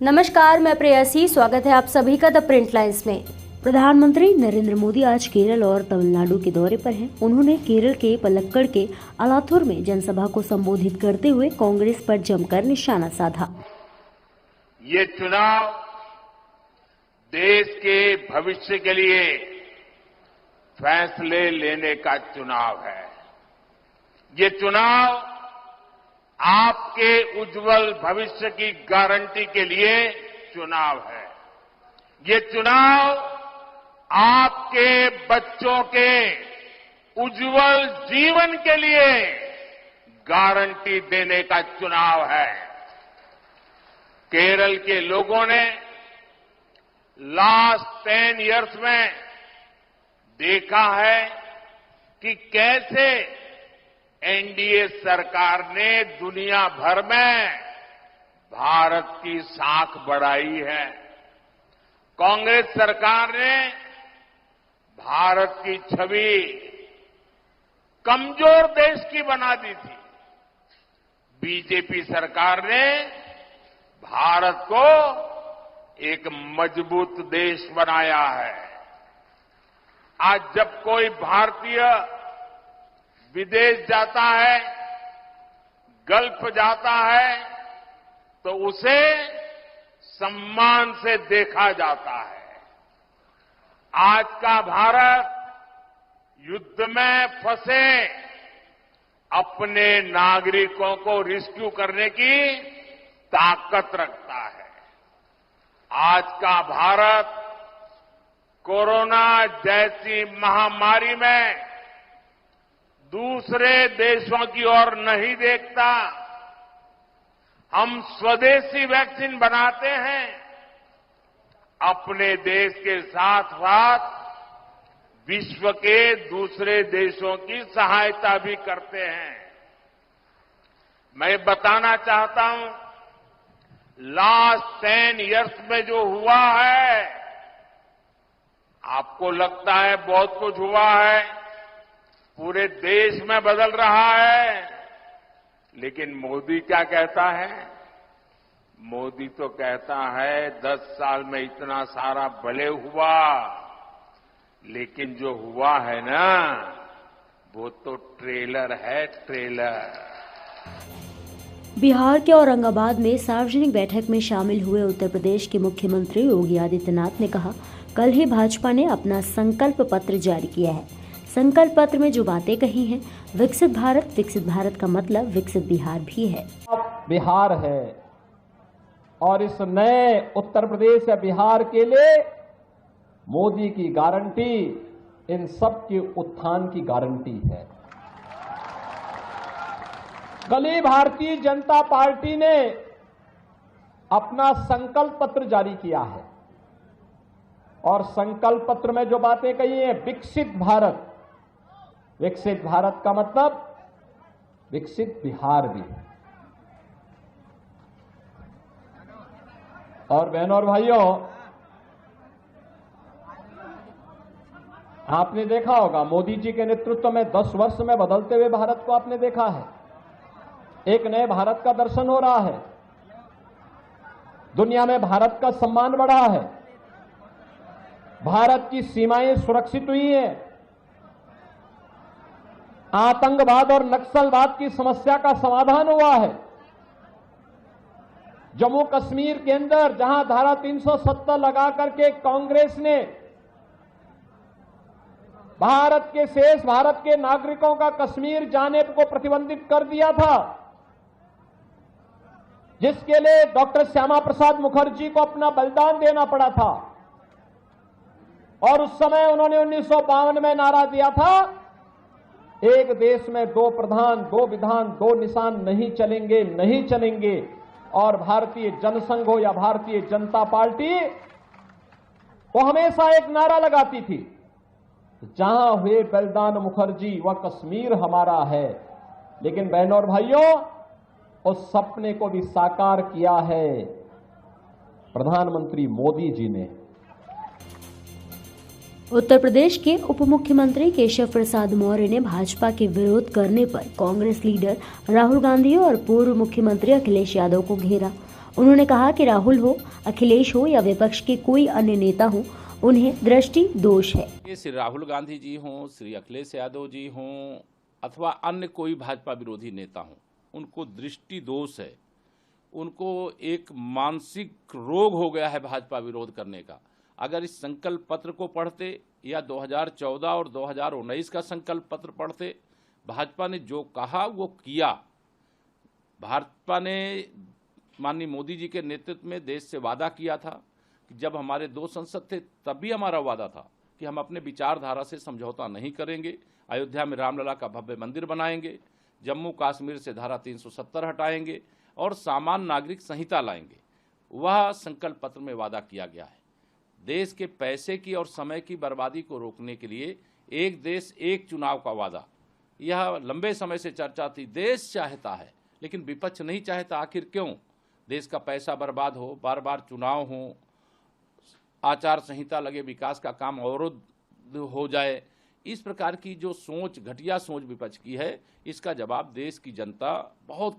नमस्कार, मैं प्रेयसी। स्वागत है आप सभी का द प्रिंट लाइन्स में। प्रधानमंत्री नरेंद्र मोदी आज केरल और तमिलनाडु के दौरे पर हैं। उन्होंने केरल के पलक्कड़ के अलाथुर में जनसभा को संबोधित करते हुए कांग्रेस पर जमकर निशाना साधा। ये चुनाव देश के भविष्य के लिए फैसले लेने का चुनाव है। ये चुनाव आपके उज्जवल भविष्य की गारंटी के लिए चुनाव है। ये चुनाव आपके बच्चों के उज्जवल जीवन के लिए गारंटी देने का चुनाव है। केरल के लोगों ने लास्ट 10 इयर्स में देखा है कि कैसे एनडीए सरकार ने दुनिया भर में भारत की साख बढ़ाई है। कांग्रेस सरकार ने भारत की छवि कमजोर देश की बना दी थी। बीजेपी सरकार ने भारत को एक मजबूत देश बनाया है। आज जब कोई भारतीय विदेश जाता है, गल्फ जाता है, तो उसे सम्मान से देखा जाता है। आज का भारत युद्ध में फंसे अपने नागरिकों को रेस्क्यू करने की ताकत रखता है। आज का भारत कोरोना जैसी महामारी में दूसरे देशों की ओर नहीं देखता। हम स्वदेशी वैक्सीन बनाते हैं, अपने देश के साथ साथ विश्व के दूसरे देशों की सहायता भी करते हैं। मैं बताना चाहता हूं, लास्ट 10 इयर्स में जो हुआ है, आपको लगता है बहुत कुछ हुआ है, पूरे देश में बदल रहा है, लेकिन मोदी क्या कहता है? मोदी तो कहता है 10 साल में इतना सारा भले हुआ, लेकिन जो हुआ है ना, वो तो ट्रेलर है, ट्रेलर। बिहार के औरंगाबाद में सार्वजनिक बैठक में शामिल हुए उत्तर प्रदेश के मुख्यमंत्री योगी आदित्यनाथ ने कहा, कल ही भाजपा ने अपना संकल्प पत्र जारी किया है। संकल्प पत्र में जो बातें कही हैं, विकसित भारत का मतलब विकसित बिहार भी है। बिहार है और इस नए उत्तर प्रदेश या बिहार के लिए मोदी की गारंटी इन सब के उत्थान की गारंटी है। कल ही भारतीय जनता पार्टी ने अपना संकल्प पत्र जारी किया है और संकल्प पत्र में जो बातें कही हैं, विकसित भारत का मतलब विकसित बिहार भी है। और बहनों और भाइयों, आपने देखा होगा मोदी जी के नेतृत्व में 10 वर्ष में बदलते हुए भारत को आपने देखा है। एक नए भारत का दर्शन हो रहा है। दुनिया में भारत का सम्मान बढ़ा है। भारत की सीमाएं सुरक्षित हुई हैं। आतंकवाद और नक्सलवाद की समस्या का समाधान हुआ है। जम्मू कश्मीर के अंदर जहां धारा 370 लगा करके कांग्रेस ने भारत के नागरिकों का कश्मीर जाने को प्रतिबंधित कर दिया था, जिसके लिए डॉक्टर श्यामा प्रसाद मुखर्जी को अपना बलिदान देना पड़ा था। और उस समय उन्होंने 1952 में नारा दिया था, एक देश में 2 प्रधान, 2 विधान, 2 निशान नहीं चलेंगे। और भारतीय जनसंघ हो या भारतीय जनता पार्टी, वो हमेशा एक नारा लगाती थी, जहां हुए बलिदान मुखर्जी वह कश्मीर हमारा है। लेकिन बहनों और भाइयों, उस सपने को भी साकार किया है प्रधानमंत्री मोदी जी ने। उत्तर प्रदेश के उप मुख्यमंत्री केशव प्रसाद मौर्य ने भाजपा के विरोध करने पर कांग्रेस लीडर राहुल गांधी और पूर्व मुख्यमंत्री अखिलेश यादव को घेरा। उन्होंने कहा कि राहुल हो, अखिलेश हो या विपक्ष के कोई अन्य नेता हो, उन्हें दृष्टि दोष है। ये श्री राहुल गांधी जी हों, श्री अखिलेश यादव जी हों अथवा अन्य कोई भाजपा विरोधी नेता हों, उनको दृष्टि दोष है। उनको एक मानसिक रोग हो गया है भाजपा विरोध करने का। अगर इस संकल्प पत्र को पढ़ते या 2014 और 2019 का संकल्प पत्र पढ़ते, भाजपा ने जो कहा वो किया। भाजपा ने माननीय मोदी जी के नेतृत्व में देश से वादा किया था कि जब हमारे 2 संसद थे तब भी हमारा वादा था कि हम अपने विचारधारा से समझौता नहीं करेंगे। अयोध्या में रामलला का भव्य मंदिर बनाएंगे, जम्मू कश्मीर से धारा 370 हटाएंगे और सामान्य नागरिक संहिता लाएंगे। वह संकल्प पत्र में वादा किया गया है। देश के पैसे की और समय की बर्बादी को रोकने के लिए एक देश एक चुनाव का वादा, यह लंबे समय से चर्चा थी। देश चाहता है लेकिन विपक्ष नहीं चाहता। आखिर क्यों? देश का पैसा बर्बाद हो, बार बार चुनाव हो, आचार संहिता लगे, विकास का काम अवरुद्ध हो जाए। इस प्रकार की जो सोच, घटिया सोच विपक्ष की है, इसका जवाब देश की जनता बहुत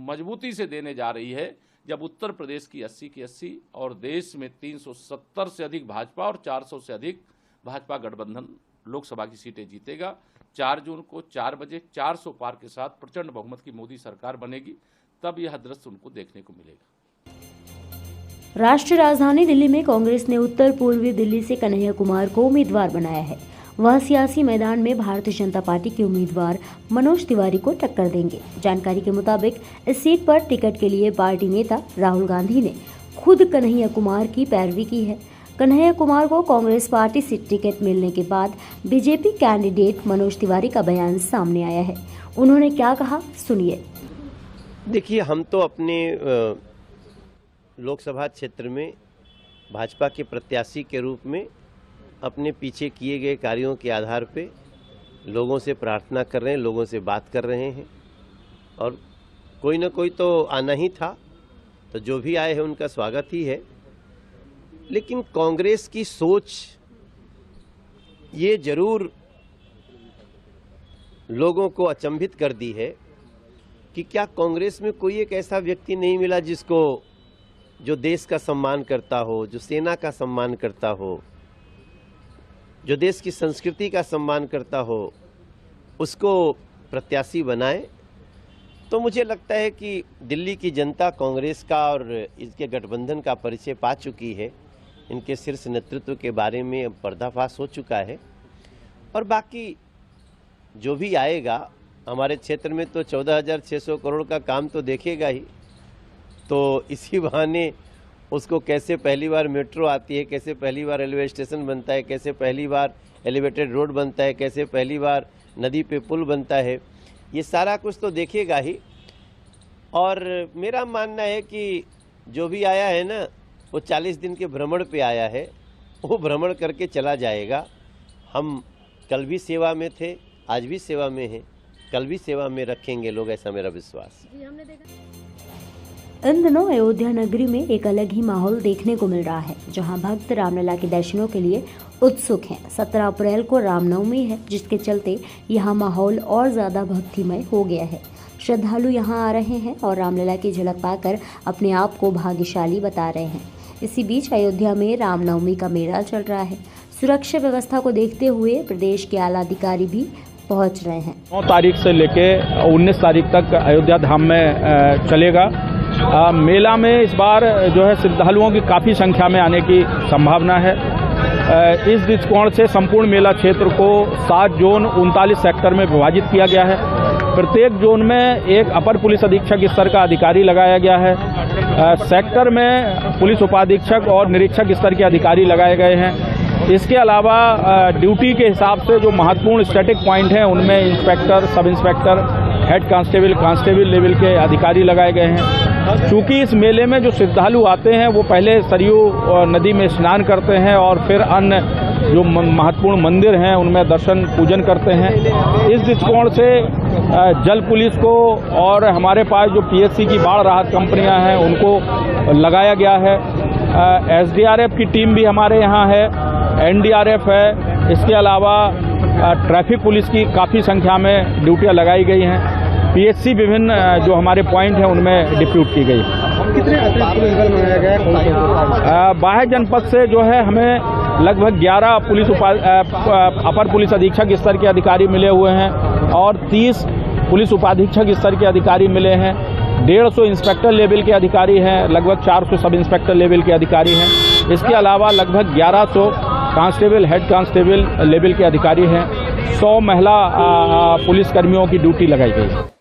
मजबूती से देने जा रही है। जब उत्तर प्रदेश की 80 की 80 और देश में 370 से अधिक भाजपा और 400 से अधिक भाजपा गठबंधन लोकसभा की सीटें जीतेगा। 4 जून को 4 बजे 400 पार के साथ प्रचंड बहुमत की मोदी सरकार बनेगी, तब यह दृश्य उनको देखने को मिलेगा। राष्ट्रीय राजधानी दिल्ली में कांग्रेस ने उत्तर पूर्वी दिल्ली से कन्हैया कुमार को उम्मीदवार बनाया है। वह सियासी मैदान में भारतीय जनता पार्टी के उम्मीदवार मनोज तिवारी को टक्कर देंगे। जानकारी के मुताबिक इस सीट पर टिकट के लिए पार्टी नेता राहुल गांधी ने खुद कन्हैया कुमार की पैरवी की है। कन्हैया कुमार को कांग्रेस पार्टी से टिकट मिलने के बाद बीजेपी कैंडिडेट मनोज तिवारी का बयान सामने आया है। उन्होंने क्या कहा, सुनिए। देखिए, हम तो अपने लोकसभा क्षेत्र में भाजपा के प्रत्याशी के रूप में अपने पीछे किए गए कार्यों के आधार पे लोगों से प्रार्थना कर रहे हैं, लोगों से बात कर रहे हैं और कोई ना कोई तो आना ही था, तो जो भी आए हैं उनका स्वागत ही है। लेकिन कांग्रेस की सोच ये जरूर लोगों को अचंभित कर दी है कि क्या कांग्रेस में कोई एक ऐसा व्यक्ति नहीं मिला जिसको, जो देश का सम्मान करता हो, जो सेना का सम्मान करता हो, जो देश की संस्कृति का सम्मान करता हो, उसको प्रत्याशी बनाए। तो मुझे लगता है कि दिल्ली की जनता कांग्रेस का और इसके गठबंधन का परिचय पा चुकी है। इनके शीर्ष नेतृत्व के बारे में पर्दाफाश हो चुका है और बाकी जो भी आएगा हमारे क्षेत्र में तो 14,600 करोड़ का काम तो देखेगा ही। तो इसी बहाने उसको कैसे पहली बार मेट्रो आती है, कैसे पहली बार रेलवे स्टेशन बनता है, कैसे पहली बार एलिवेटेड रोड बनता है, कैसे पहली बार नदी पे पुल बनता है, ये सारा कुछ तो देखेगा ही। और मेरा मानना है कि जो भी आया है ना, वो 40 दिन के भ्रमण पे आया है, वो भ्रमण करके चला जाएगा। हम कल भी सेवा में थे, आज भी सेवा में हैं, कल भी सेवा में रखेंगे लोग, ऐसा मेरा विश्वास। इन दिनों अयोध्या नगरी में एक अलग ही माहौल देखने को मिल रहा है, जहां भक्त रामलला के दर्शनों के लिए उत्सुक हैं। 17 अप्रैल को रामनवमी है, जिसके चलते यहां माहौल और ज्यादा भक्तिमय हो गया है। श्रद्धालु यहां आ रहे हैं और रामलला की झलक पाकर अपने आप को भाग्यशाली बता रहे हैं। इसी बीच अयोध्या में रामनवमी का मेला चल रहा है। सुरक्षा व्यवस्था को देखते हुए प्रदेश के आला अधिकारी भी पहुंच रहे हैं। 9 तारीख से लेके 19 तारीख तक अयोध्या धाम में चलेगा। मेला में इस बार जो है श्रद्धालुओं की काफ़ी संख्या में आने की संभावना है। इस दृष्टिकोण से संपूर्ण मेला क्षेत्र को 7 जोन 39 सेक्टर में विभाजित किया गया है। प्रत्येक जोन में एक अपर पुलिस अधीक्षक स्तर का अधिकारी लगाया गया है। सेक्टर में पुलिस उपाधीक्षक और निरीक्षक स्तर के अधिकारी लगाए गए हैं। इसके अलावा ड्यूटी के हिसाब से जो महत्वपूर्ण स्टैटिक पॉइंट हैं उनमें inspector, sub inspector, head constable, constable level के अधिकारी लगाए गए हैं। चूँकि इस मेले में जो श्रद्धालु आते हैं वो पहले सरयू नदी में स्नान करते हैं और फिर अन्य जो महत्वपूर्ण मंदिर हैं उनमें दर्शन पूजन करते हैं। इस दृष्टिकोण से जल पुलिस को और हमारे पास जो पीएससी की बाढ़ राहत कंपनियां हैं उनको लगाया गया है। एसडीआरएफ की टीम भी हमारे यहाँ है, एनडीआरएफ है। इसके अलावा ट्रैफिक पुलिस की काफ़ी संख्या में ड्यूटियां लगाई गई हैं। पीएससी विभिन्न जो हमारे पॉइंट हैं उनमें डिप्यूट की गई है। कितने अतिरिक्त पुलिस बल बनाया गया है? बाह्य जनपद से जो है हमें लगभग 11 अपर पुलिस अधीक्षक स्तर के अधिकारी मिले हुए हैं और 30 पुलिस उपाधीक्षक स्तर के अधिकारी मिले हैं। 150 इंस्पेक्टर लेवल के अधिकारी हैं, लगभग 400 सब इंस्पेक्टर लेवल के अधिकारी हैं। इसके अलावा लगभग 1100 कांस्टेबल, हेड कांस्टेबल लेवल के अधिकारी हैं। 100 महिला पुलिस कर्मियों की ड्यूटी लगाई गई है।